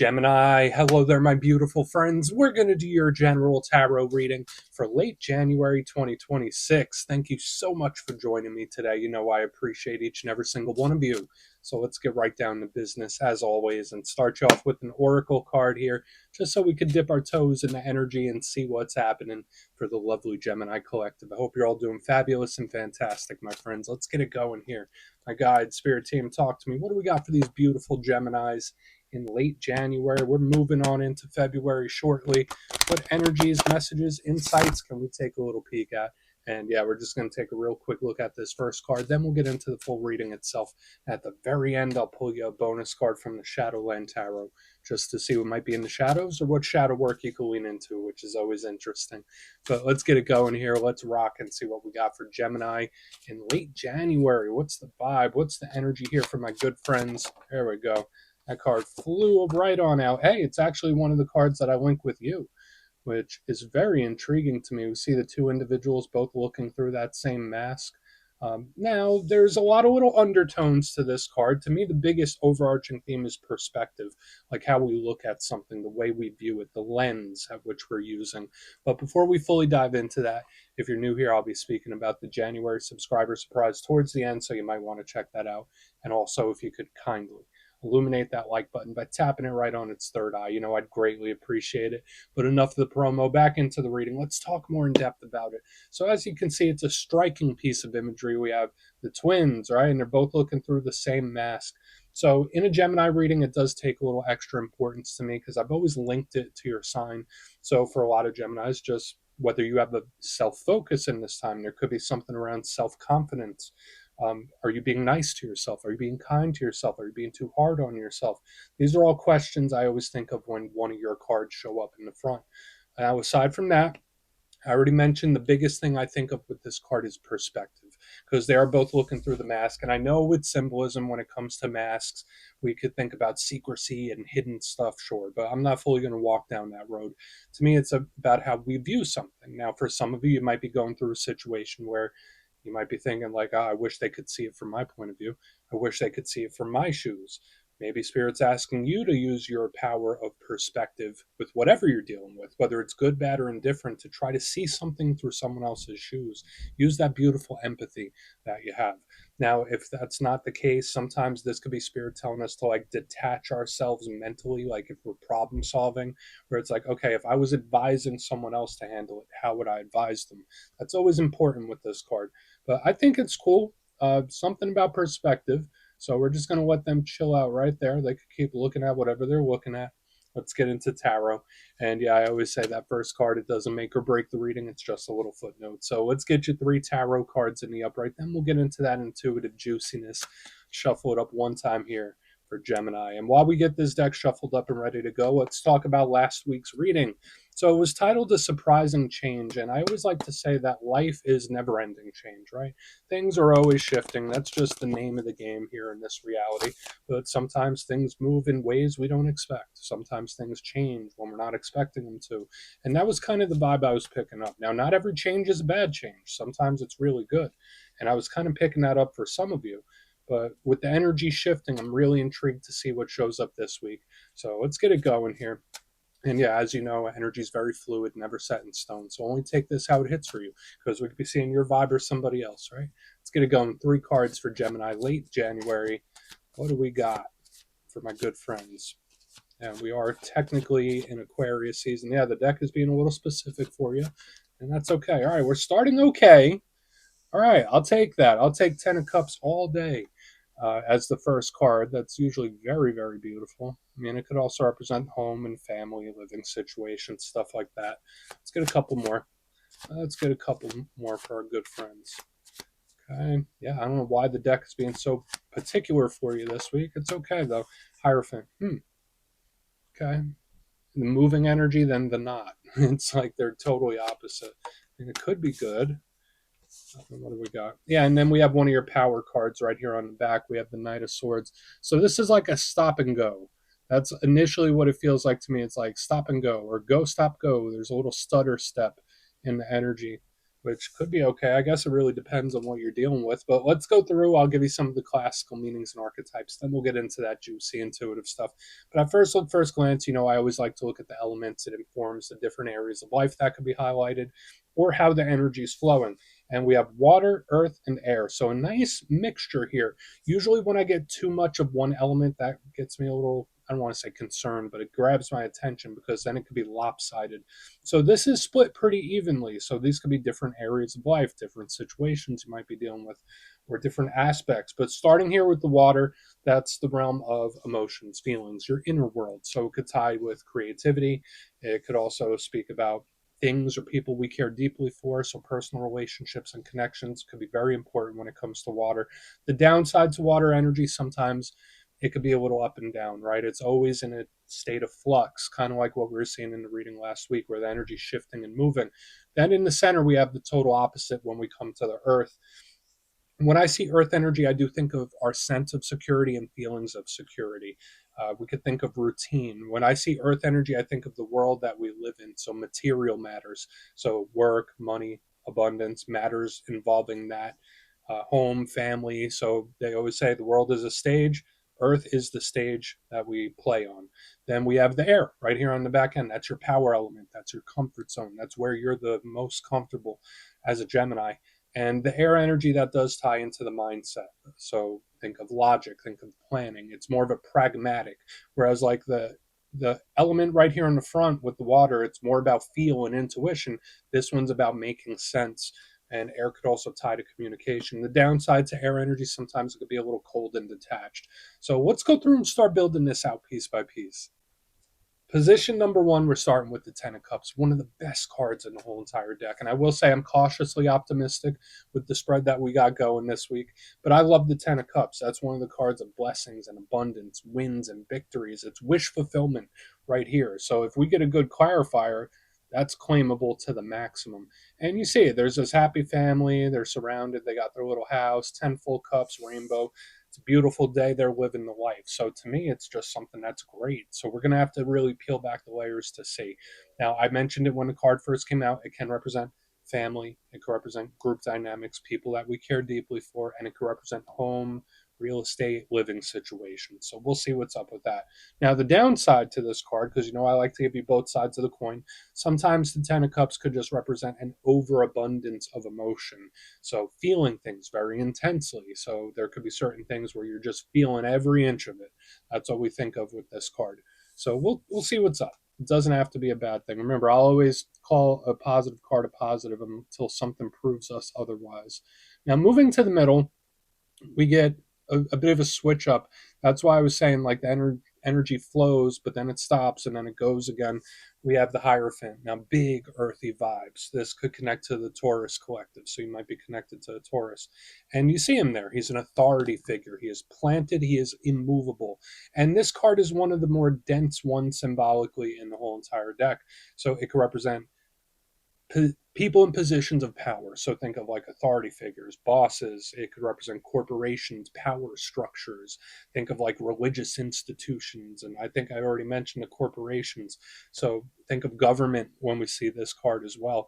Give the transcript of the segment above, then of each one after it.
Gemini, hello there, my beautiful friends. We're going to do your general tarot reading for late January 2026. Thank you so much for joining me today. You know, I appreciate each and every single one of you. So let's get right down to business as always and start you off with an oracle card here, just so we can dip our toes in the energy and see what's happening for the lovely Gemini collective. I hope you're all doing fabulous and fantastic, my friends. Let's get it going here. My guide, spirit team, talk to me. What do we got for these beautiful Geminis in late January? We're moving on into February shortly. What energies, messages, insights can we take a little peek at? And yeah, we're just going to take a real quick look at this first card. Then we'll get into the full reading itself. At the very end, I'll pull you a bonus card from the Shadowland Tarot just to see what might be in the shadows or what shadow work you can lean into, which is always interesting. But let's get it going here. Let's rock and see what we got for Gemini in late January. What's the vibe? What's the energy here for my good friends? There we go. That card flew right on out. Hey, it's actually one of the cards that I link with you, which is very intriguing to me. We see the two individuals both looking through that same mask. Now, there's a lot of little undertones to this card. To me, the biggest overarching theme is perspective, like how we look at something, the way we view it, the lens at which we're using. But before we fully dive into that, if you're new here, I'll be speaking about the January subscriber surprise towards the end, so you might want to check that out. And also, if you could kindly illuminate that like button by tapping it right on its third eye. You know, I'd greatly appreciate it. But enough of the promo, back into the reading. Let's talk more in depth about it. So as you can see, it's a striking piece of imagery. We have the twins, right? And they're both looking through the same mask. So in a Gemini reading, it does take a little extra importance to me because I've always linked it to your sign. So for a lot of Geminis, just whether you have a self-focus in this time, there could be something around self-confidence. Are you being nice to yourself? Are you being kind to yourself? Are you being too hard on yourself? These are all questions I always think of when one of your cards show up in the front. Now, aside from that, I already mentioned the biggest thing I think of with this card is perspective, because they are both looking through the mask. And I know with symbolism, when it comes to masks, we could think about secrecy and hidden stuff, sure, but I'm not fully going to walk down that road. To me, it's about how we view something. Now, for some of you, you might be going through a situation where you might be thinking like, oh, I wish they could see it from my point of view. I wish they could see it from my shoes. Maybe Spirit's asking you to use your power of perspective with whatever you're dealing with, whether it's good, bad, or indifferent, to try to see something through someone else's shoes. Use that beautiful empathy that you have. Now, if that's not the case, sometimes this could be Spirit telling us to like detach ourselves mentally, like if we're problem solving, where it's like, okay, if I was advising someone else to handle it, how would I advise them? That's always important with this card. But I think it's cool. Something about perspective. So we're just going to let them chill out right there. They could keep looking at whatever they're looking at. Let's get into tarot. And yeah, I always say that first card, it doesn't make or break the reading. It's just a little footnote. So let's get you 3 tarot cards in the upright. Then we'll get into that intuitive juiciness. Shuffle it up one time here for Gemini. And while we get this deck shuffled up and ready to go, let's talk about last week's reading. So it was titled A Surprising Change. And I always like to say that life is never-ending change, right? Things are always shifting. That's just the name of the game here in this reality. But sometimes things move in ways we don't expect. Sometimes things change when we're not expecting them to. And that was kind of the vibe I was picking up. Now, not every change is a bad change. Sometimes it's really good. And I was kind of picking that up for some of you. But with the energy shifting, I'm really intrigued to see what shows up this week. So let's get it going here. And yeah, as you know, energy is very fluid, never set in stone. So only take this how it hits for you, because we could be seeing your vibe or somebody else, right? Let's get it going. 3 cards for Gemini, late January. What do we got for my good friends? And we are technically in Aquarius season. Yeah, the deck is being a little specific for you, and that's okay. All right, we're starting okay. All right, I'll take that. I'll take 10 of Cups all day. As the first card. That's usually very, very beautiful. I mean, it could also represent home and family, living situations, stuff like that. Let's get a couple more. Let's get a couple more for our good friends. Okay. Yeah, I don't know why the deck is being so particular for you this week. It's okay, though. Hierophant. Okay. The moving energy, then the not. It's like they're totally opposite. And it could be good. What do we got? Yeah, and then we have one of your power cards right here on the back. We have the Knight of Swords. So this is like a stop and go. That's initially what it feels like to me. It's like stop and go, or go, stop, go. There's a little stutter step in the energy. which could be okay. I guess it really depends on what you're dealing with. But let's go through. I'll give you some of the classical meanings and archetypes. Then we'll get into that juicy, intuitive stuff. But at first glance, I always like to look at the elements. It informs the different areas of life that could be highlighted or how the energy is flowing. And we have water, earth, and air. So a nice mixture here. Usually, when I get too much of one element, that gets me a little, I don't want to say concerned, but it grabs my attention because then it could be lopsided. So this is split pretty evenly. So these could be different areas of life, different situations you might be dealing with, or different aspects. But starting here with the water, that's the realm of emotions, feelings, your inner world. So it could tie with creativity. It could also speak about things or people we care deeply for. So personal relationships and connections could be very important when it comes to water. The downside to water energy, sometimes it could be a little up and down, right? It's always in a state of flux, kind of like what we were seeing in the reading last week, where the energy's shifting and moving. Then in the center, we have the total opposite when we come to the earth. When I see earth energy, I do think of our sense of security and feelings of security. We could think of routine. When I see earth energy, I think of the world that we live in. So material matters. So work, money, abundance, matters involving that. Home, family. So they always say the world is a stage. Earth is the stage that we play on. Then we have the air right here on the back end. That's your power element. That's your comfort zone. That's where you're the most comfortable as a Gemini. And the air energy, that does tie into the mindset. So think of logic, think of planning. It's more of a pragmatic. Whereas like the element right here in the front with the water, it's more about feel and intuition. This one's about making sense. And air could also tie to communication. The downside to air energy, sometimes it could be a little cold and detached. So let's go through and start building this out piece by piece. Position number one, we're starting with the Ten of Cups, one of the best cards in the whole entire deck. And I will say I'm cautiously optimistic with the spread that we got going this week. But I love the Ten of Cups. That's one of the cards of blessings and abundance, wins and victories. It's wish fulfillment right here. So if we get a good clarifier, that's claimable to the maximum. And you see it. There's this happy family. They're surrounded. They got their little house, 10 full cups, rainbow. It's a beautiful day. They're living the life. So to me, it's just something that's great. So we're going to have to really peel back the layers to see. Now, I mentioned it when the card first came out. It can represent family. It can represent group dynamics, people that we care deeply for, and it can represent home, real estate, living situations. So we'll see what's up with that. Now, the downside to this card, because I like to give you both sides of the coin, sometimes the Ten of Cups could just represent an overabundance of emotion. So feeling things very intensely. So there could be certain things where you're just feeling every inch of it. That's what we think of with this card. So we'll see what's up. It doesn't have to be a bad thing. Remember, I'll always call a positive card a positive until something proves us otherwise. Now, moving to the middle, we get a bit of a switch up. That's why I was saying like the energy flows, but then it stops and then it goes again. We have the Hierophant. Now, big earthy vibes. This could connect to the Taurus collective, so you might be connected to a Taurus. And you see him there. He's an authority figure. He is planted. He is immovable. And this card is one of the more dense ones symbolically in the whole entire deck. So it could represent people in positions of power. So think of like authority figures, bosses. It could represent corporations, power structures. Think of like religious institutions. And I think I already mentioned the corporations. So think of government when we see this card as well.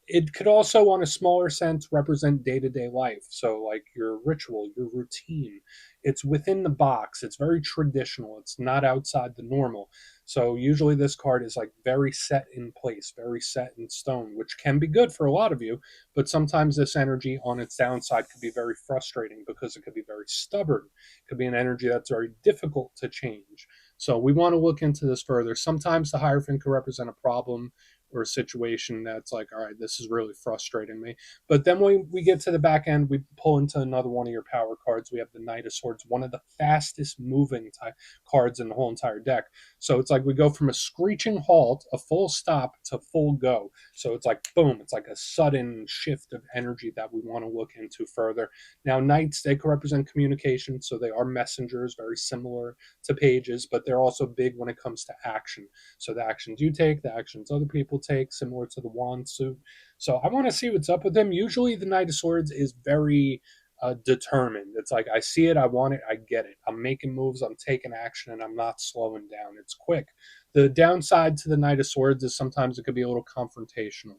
It could also, on a smaller sense, represent day to day life. So, like your ritual, your routine. It's within the box. It's very traditional. It's not outside the normal. So, usually, this card is like very set in place, very set in stone, which can be good for a lot of you. But sometimes this energy on its downside could be very frustrating because it could be very stubborn. It could be an energy that's very difficult to change. So, we want to look into this further. Sometimes the Hierophant could represent a problem or a situation that's like, all right, this is really frustrating me. But then when we get to the back end, we pull into another one of your power cards. We have the Knight of Swords, one of the fastest moving cards in the whole entire deck. So it's like we go from a screeching halt, a full stop, to full go. So it's like, boom, it's like a sudden shift of energy that we want to look into further. Now, Knights, they can represent communication. So they are messengers, very similar to pages, but they're also big when it comes to action. So the actions you take, the actions other people take, similar to the wand suit. So I want to see what's up with him. Usually the Knight of Swords is very determined. It's like, I see it, I want it, I get it. I'm making moves, I'm taking action, and I'm not slowing down. It's quick. The downside to the Knight of Swords is sometimes it could be a little confrontational.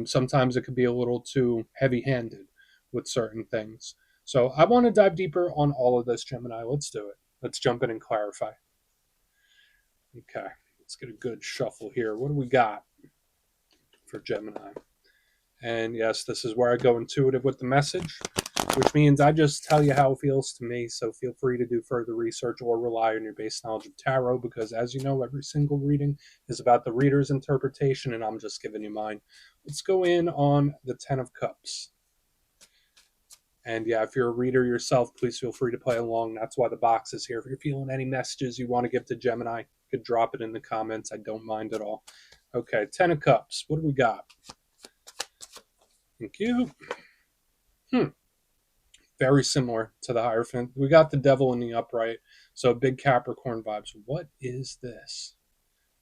Sometimes it could be a little too heavy-handed with certain things. So I want to dive deeper on all of this, Gemini. Let's do it. Let's jump in and clarify. Okay, let's get a good shuffle here. What do we got for Gemini? And yes, this is where I go intuitive with the message, which means I just tell you how it feels to me. So feel free to do further research or rely on your base knowledge of tarot, because as you know, every single reading is about the reader's interpretation, and I'm just giving you mine. Let's go in on the Ten of Cups. And yeah, if you're a reader yourself, please feel free to play along. That's why the box is here. If you're feeling any messages you want to give to Gemini, you could drop it in the comments. I don't mind at all. Okay, Ten of Cups. What do we got? Thank you. Very similar to the Hierophant. We got the Devil in the upright. So big Capricorn vibes. What is this?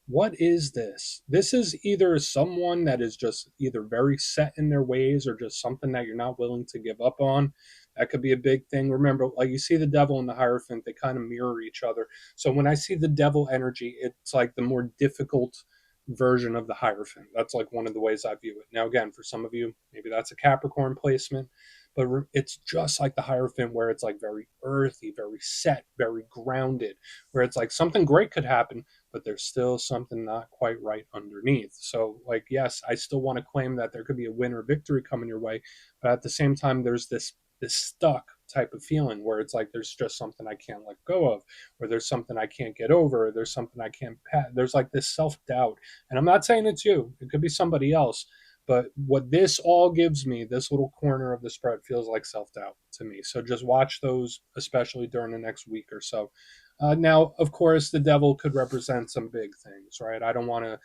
What is this? This is either someone that is just either very set in their ways or just something that you're not willing to give up on. That could be a big thing. Remember, like you see the Devil and the Hierophant, they kind of mirror each other. So when I see the Devil energy, it's like the more difficult version of the Hierophant. That's like one of the ways I view it. Now, again, for some of you, maybe that's a Capricorn placement, but it's just like the Hierophant, where it's like very earthy, very set, very grounded, where it's like something great could happen, but there's still something not quite right underneath. So, like, yes, I still want to claim that there could be a win or victory coming your way, but at the same time, there's this stuck type of feeling where it's like there's just something I can't let go of, or there's something I can't get over, or there's something I can't pass. There's like this self-doubt. And I'm not saying it's you, it could be somebody else. But what this all gives me, this little corner of the spread, feels like self-doubt to me. So just watch those, especially during the next week or so. Now, of course, the Devil could represent some big things, right? I don't want to,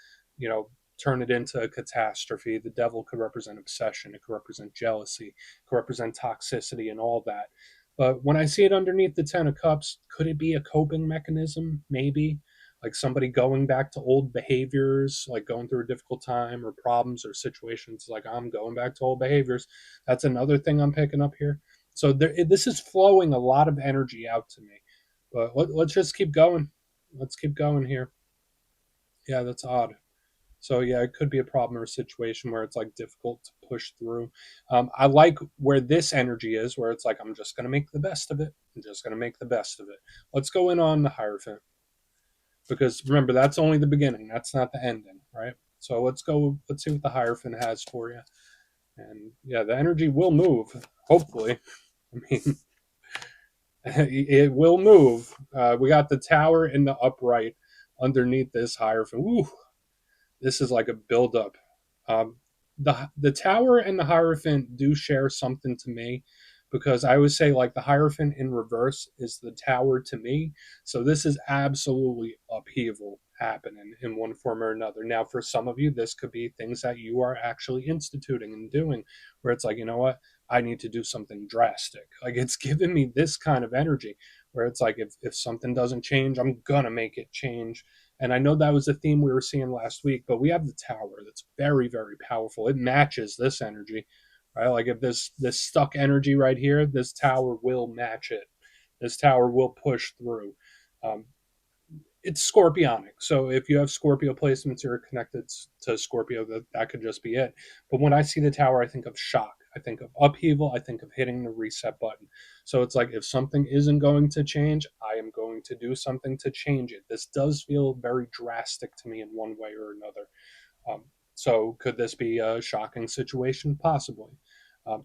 turn it into a catastrophe. The Devil could represent obsession. It could represent jealousy. It could represent toxicity and all that. But when I see it underneath the Ten of Cups, could it be a coping mechanism? Maybe. Like somebody going back to old behaviors, like going through a difficult time or problems or situations, like I'm going back to old behaviors. That's another thing I'm picking up here. So this is flowing a lot of energy out to me. But let's just keep going. Let's keep going here. Yeah, that's odd. So yeah, it could be a problem or a situation where it's like difficult to push through. I like where this energy is, where it's like I'm just gonna make the best of it. I'm just gonna make the best of it. Let's go in on the Hierophant, because remember that's only the beginning. That's not the ending, right? So let's go. Let's see what the Hierophant has for you. And yeah, the energy will move. Hopefully, I mean, it will move. We got the Tower in the upright underneath this Hierophant. Ooh, this is like a buildup. Um, the Tower and the Hierophant do share something to me, because I always say like the Hierophant in reverse is the Tower to me. So this is absolutely upheaval happening in one form or another. Now, for some of you, this could be things that you are actually instituting and doing, where it's like, you know what, I need to do something drastic. Like it's giving me this kind of energy where it's like if something doesn't change, I'm gonna make it change. And I know that was a theme we were seeing last week, but we have the Tower that's very, very powerful. It matches this energy, right? Like if this stuck energy right here, this Tower will match it. This Tower will push through. Um, it's scorpionic. So if you have Scorpio placements, you're connected to Scorpio, that could just be it. But when I see the Tower, I think of shock. I think of upheaval. I think of hitting the reset button. So it's like if something isn't going to change, I am going to do something to change it. This does feel very drastic to me in one way or another. Um, so could this be a shocking situation? Possibly.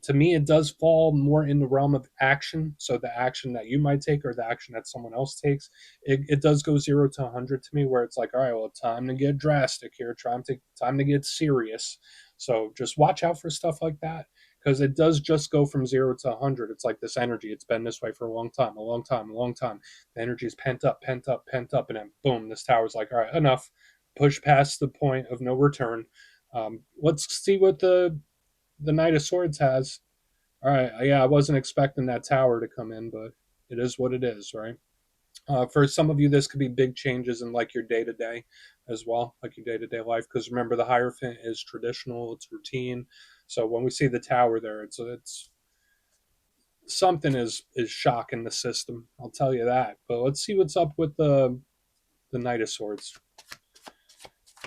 To me, it does fall more in the realm of action. So the action that you might take or the action that someone else takes, it does go 0 to 100 to me, where it's like, all right, well, time to get drastic here. Time to get serious. So just watch out for stuff like that, because it does just go from 0 to 100. It's like this energy. It's been this way for a long time, a long time, a long time. The energy is pent up, pent up, pent up, and then boom, this tower's like, all right, enough. Push past the point of no return. Let's see what the Knight of Swords has. All right, yeah, I wasn't expecting that tower to come in, but it is what it is, right? For some of you, this could be big changes in like your day to day as well, like your day to day life. Because remember, the Hierophant is traditional, it's routine. So when we see the tower there, it's something is shocking the system. I'll tell you that. But let's see what's up with the Knight of Swords.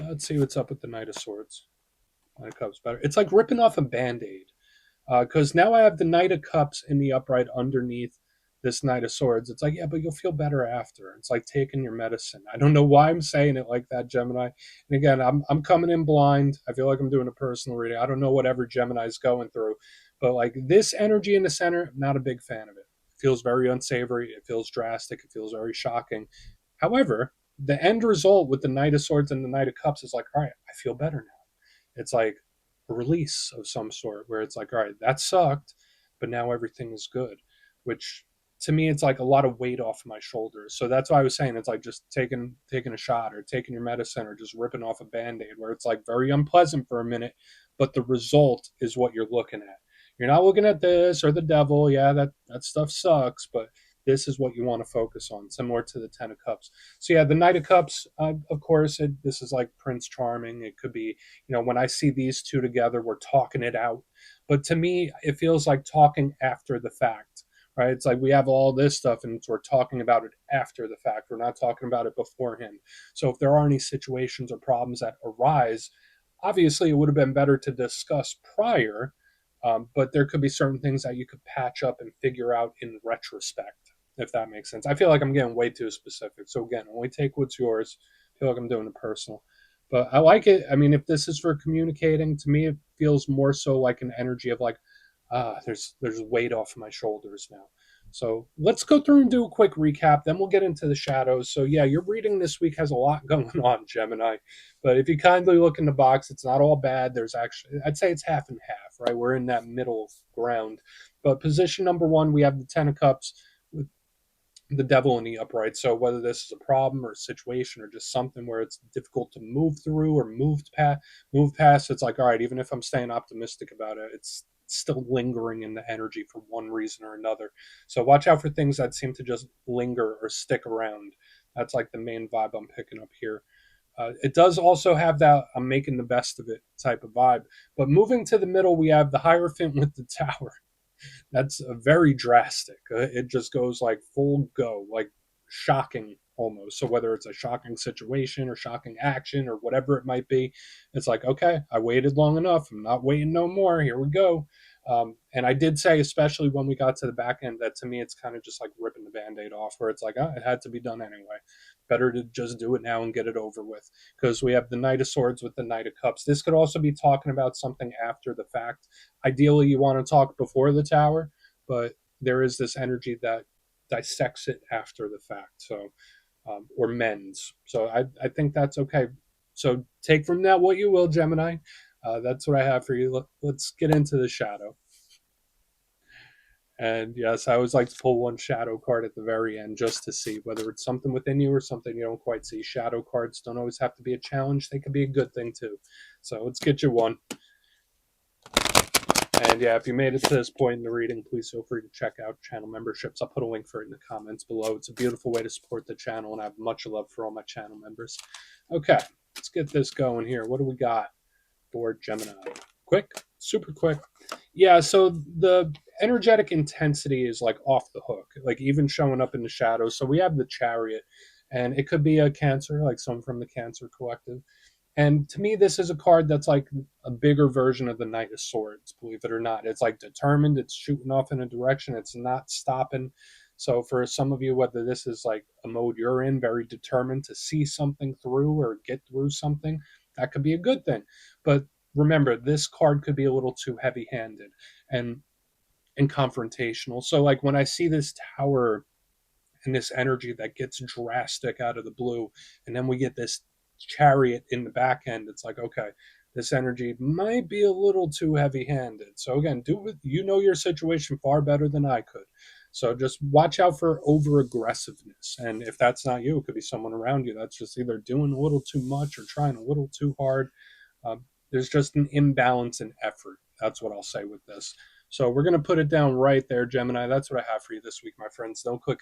Let's see what's up with the Knight of Swords. Knight of Cups better. It's like ripping off a band-aid. Because now I have the Knight of Cups in the upright underneath this Knight of Swords. It's like, yeah, but you'll feel better after. It's like taking your medicine. I don't know why I'm saying it like that, Gemini. And again, I'm coming in blind. I feel like I'm doing a personal reading. I don't know whatever Gemini's going through, but like this energy in the center, not a big fan of it. It feels very unsavory. It feels drastic. It feels very shocking. However, the end result with the Knight of Swords and the Knight of Cups is like, all right, I feel better now. It's like a release of some sort where it's like, all right, that sucked, but now everything is good, which to me it's like a lot of weight off my shoulders. So that's why I was saying it's like just taking a shot or taking your medicine or just ripping off a band-aid where it's like very unpleasant for a minute, but the result is what you're looking at. You're not looking at this or the devil. Yeah, that stuff sucks, but this is what you want to focus on, similar to the Ten of Cups. So yeah, the Knight of Cups, of course, this is like Prince Charming. It could be, when I see these two together, we're talking it out. But to me, it feels like talking after the fact, right? It's like we have all this stuff and we're talking about it after the fact. We're not talking about it beforehand. So if there are any situations or problems that arise, obviously it would have been better to discuss prior. But there could be certain things that you could patch up and figure out in retrospect, if that makes sense. I feel like I'm getting way too specific. So again, only take what's yours. I feel like I'm doing it personal. But I like it. I mean, if this is for communicating, to me, it feels more so like an energy of like, there's weight off my shoulders now. So let's go through and do a quick recap. Then we'll get into the shadows. So yeah, your reading this week has a lot going on, Gemini. But if you kindly look in the box, it's not all bad. There's actually, I'd say it's half and half, right? We're in that middle ground. But position number one, we have the Ten of Cups with the devil in the upright. So whether this is a problem or a situation or just something where it's difficult to move through or move past, it's like, all right, even if I'm staying optimistic about it, it's still lingering in the energy for one reason or another. So watch out for things that seem to just linger or stick around. That's like the main vibe I'm picking up here. It does also have that I'm making the best of it type of vibe. But moving to the middle, we have the Hierophant with the Tower. That's very drastic. It just goes like full go, like shocking almost. So whether it's a shocking situation or shocking action or whatever it might be, it's like, okay, I waited long enough. I'm not waiting no more. Here we go. And I did say, especially when we got to the back end, that to me it's kind of just like ripping the band-aid off, where it's like, it had to be done anyway. Better to just do it now and get it over with. Because we have the Knight of Swords with the Knight of Cups. This could also be talking about something after the fact. Ideally, you want to talk before the tower, but there is this energy that dissects it after the fact. So, or mends. So I think that's okay. So take from that what you will, Gemini. That's what I have for you. Let's get into the shadow. And yes, I always like to pull one shadow card at the very end just to see whether it's something within you or something you don't quite see. Shadow cards don't always have to be a challenge, they can be a good thing too. So let's get you one. And yeah, if you made it to this point in the reading, please feel free to check out channel memberships. I'll put a link for it in the comments below. It's a beautiful way to support the channel, and I have much love for all my channel members. Okay, let's get this going here. What do we got for Gemini? Quick, super quick. Yeah, so the energetic intensity is like off the hook, like even showing up in the shadows. So we have the Chariot, and it could be a Cancer, like some from the Cancer Collective. And to me, this is a card that's like a bigger version of the Knight of Swords, believe it or not. It's like determined, it's shooting off in a direction, it's not stopping. So, for some of you, whether this is like a mode you're in, very determined to see something through or get through something, that could be a good thing. But remember, this card could be a little too heavy handed and, and confrontational. So, like when I see this tower and this energy that gets drastic out of the blue, and then we get this Chariot in the back end, it's like, okay, this energy might be a little too heavy handed. So again, your situation far better than I could. So just watch out for over aggressiveness. And if that's not you, it could be someone around you that's just either doing a little too much or trying a little too hard. There's just an imbalance in effort. That's what I'll say with this. So we're going to put it down right there, Gemini. That's what I have for you this week, my friends. Don't click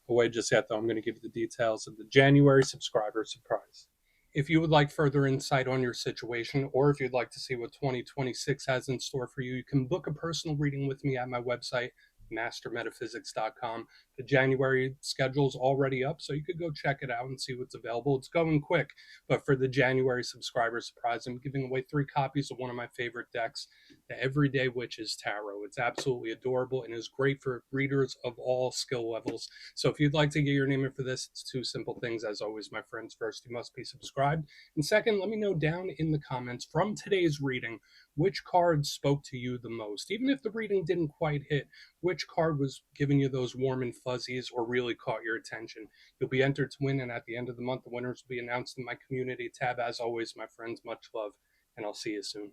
away just yet, though. I'm going to give you the details of the January subscriber surprise. If you would like further insight on your situation, or if you'd like to see what 2026 has in store for you, you can book a personal reading with me at my website, mastermetaphysics.com. The January schedule's already up, so you could go check it out and see what's available. It's going quick, but for the January subscriber surprise, I'm giving away 3 copies of one of my favorite decks, the Everyday Witches Tarot. It's absolutely adorable and is great for readers of all skill levels. So if you'd like to get your name in for this, it's 2 simple things. As always, my friends, first, you must be subscribed. And second, let me know down in the comments from today's reading which card spoke to you the most. Even if the reading didn't quite hit, which card was giving you those warm and fuzzies or really caught your attention. You'll be entered to win, and at the end of the month, the winners will be announced in my community tab. As always, my friends, much love, and I'll see you soon.